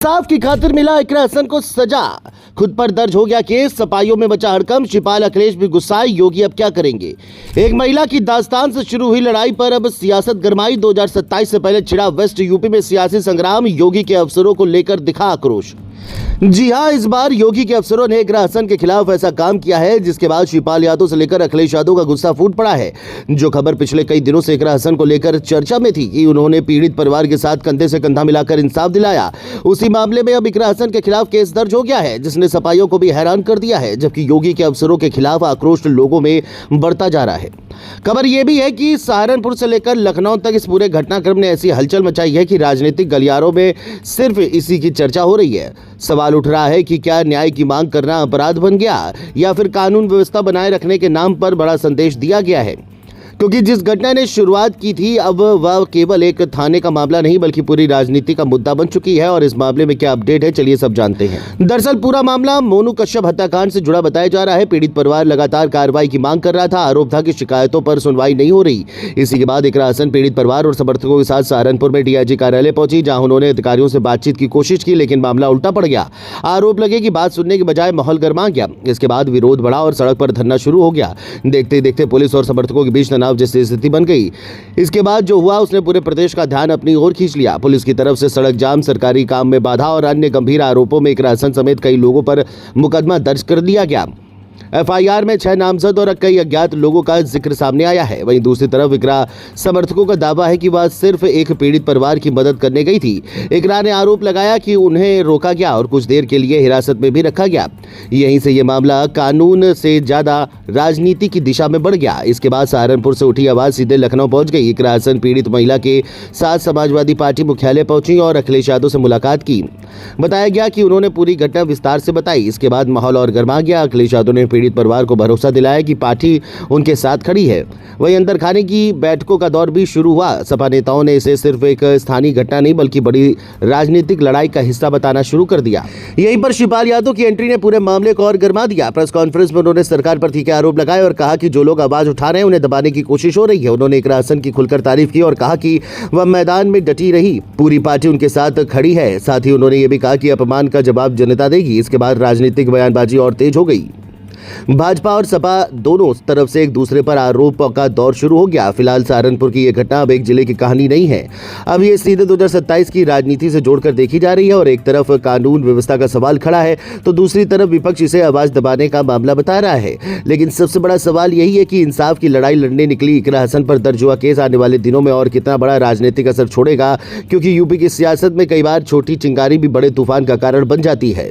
इंसाफ की खातिर मिला इकरा हसन को सजा। खुद पर दर्ज हो गया केस, सपाइयों में बचा हड़कंप, शिपाल अखिलेश भी गुस्साए, योगी अब क्या करेंगे। एक महिला की दास्तान से शुरू हुई लड़ाई पर अब सियासत गरमाई। 2027 से पहले छिड़ा वेस्ट यूपी में सियासी संग्राम, योगी के अफसरों को लेकर दिखा आक्रोश। जी हां, इस बार योगी के अफसरों ने इकरा हसन के खिलाफ ऐसा काम किया है जिसके बाद शिपाल यादव से लेकर अखिलेश यादव का गुस्सा फूट पड़ा है। जो खबर पिछले कई दिनों से इकरा हसन को लेकर चर्चा में थी कि उन्होंने पीड़ित परिवार के साथ कंधे से कंधा मिलाकर इंसाफ दिलाया, उसी मामले में अब इकरा हसन के खिलाफ केस दर्ज हो गया है जिसने सपाइयों को भी हैरान कर दिया है। जबकि योगी के अफसरों के खिलाफ आक्रोश लोगों में बढ़ता जा रहा है। खबर यह भी है कि सहारनपुर से लेकर लखनऊ तक इस पूरे घटनाक्रम ने ऐसी हलचल मचाई है कि राजनीतिक गलियारों में सिर्फ इसी की चर्चा हो रही है। सवाल उठ रहा है कि क्या न्याय की मांग करना अपराध बन गया या फिर कानून व्यवस्था बनाए रखने के नाम पर बड़ा संदेश दिया गया है। क्योंकि जिस घटना ने शुरुआत की थी अब वह केवल एक थाने का मामला नहीं बल्कि पूरी राजनीति का मुद्दा बन चुकी है। और इस मामले में क्या अपडेट है, चलिए सब जानते हैं। दरअसल पूरा मामला मोनू कश्यप हत्याकांड से जुड़ा बताया जा रहा है। पीड़ित परिवार लगातार कार्रवाई की मांग कर रहा था। आरोप था कि शिकायतों पर सुनवाई नहीं हो रही। इसी के बाद इकरा हसन पीड़ित परिवार और समर्थकों के साथ सहारनपुर में डीआईजी कार्यालय पहुंची, जहां उन्होंने अधिकारियों से बातचीत की कोशिश की, लेकिन मामला उल्टा पड़ गया। आरोप लगे कि बात सुनने के बजाय माहौल गर्मा गया। इसके बाद विरोध बढ़ा और सड़क पर धरना शुरू हो गया। देखते देखते पुलिस और समर्थकों के बीच तनाव जैसी स्थिति बन गई। इसके बाद जो हुआ उसने पूरे प्रदेश का ध्यान अपनी ओर खींच लिया। पुलिस की तरफ से सड़क जाम, सरकारी काम में बाधा और अन्य गंभीर आरोपों में इकरा हसन समेत कई लोगों पर मुकदमा दर्ज कर दिया गया। एफआईआर में 6 नामजद और कई अज्ञात लोगों का जिक्र सामने आया है। वहीं दूसरी तरफ इकरा समर्थकों का दावा है कि वह सिर्फ एक पीड़ित परिवार की मदद करने गई थी। इकरा ने आरोप लगाया कि उन्हें रोका गया और कुछ देर के लिए हिरासत में भी रखा गया। यहीं से ये मामला कानून से ज्यादा राजनीति की दिशा में बढ़ गया। इसके बाद सहारनपुर से उठी आवाज सीधे लखनऊ पहुंच गई। इकरा हसन पीड़ित महिला के साथ समाजवादी पार्टी मुख्यालय पहुंची और अखिलेश यादव से मुलाकात की। बताया गया कि उन्होंने पूरी घटना विस्तार से बताई। इसके बाद माहौल और गर्मा गया। अखिलेश यादव ने पीड़ित परिवार को भरोसा दिलाया कि पार्टी उनके साथ खड़ी है। वहीं अंदर खाने की बैठकों का दौर भी शुरू हुआ। सपा नेताओं ने इसे सिर्फ एक स्थानीय घटना नहीं बल्कि बड़ी राजनीतिक लड़ाई का हिस्सा बताना शुरू कर दिया। यहीं पर शिपाल यादव की एंट्री ने पूरे मामले को और गर्मा दिया। प्रेस कॉन्फ्रेंस में उन्होंने सरकार पर तीखे आरोप लगाए और कहा कि जो लोग आवाज उठा रहे हैं उन्हें दबाने की कोशिश हो रही है। उन्होंने इकरा हसन की खुलकर तारीफ की और कहा कि वह मैदान में डटी रही, पूरी पार्टी उनके साथ खड़ी है। साथ ही उन्होंने ये भी कहा कि अपमान का जवाब जनता देगी। इसके बाद राजनीतिक बयानबाजी और तेज हो गई। भाजपा और सपा दोनों तरफ से एक दूसरे पर आरोप का दौर शुरू हो गया। फिलहाल सहारनपुर की यह घटना अब एक जिले की कहानी नहीं है, अब ये सीधे 2027 की राजनीति से जोड़कर देखी जा रही है। और एक तरफ कानून व्यवस्था का सवाल खड़ा है तो दूसरी तरफ विपक्ष इसे आवाज दबाने का मामला बता रहा है। लेकिन सबसे बड़ा सवाल यही है कि इंसाफ की लड़ाई लड़ने निकली इकरा हसन पर दर्ज हुआ केस आने वाले दिनों में और कितना बड़ा राजनीतिक असर छोड़ेगा, क्योंकि यूपी की सियासत में कई बार छोटी चिंगारी भी बड़े तूफान का कारण बन जाती है।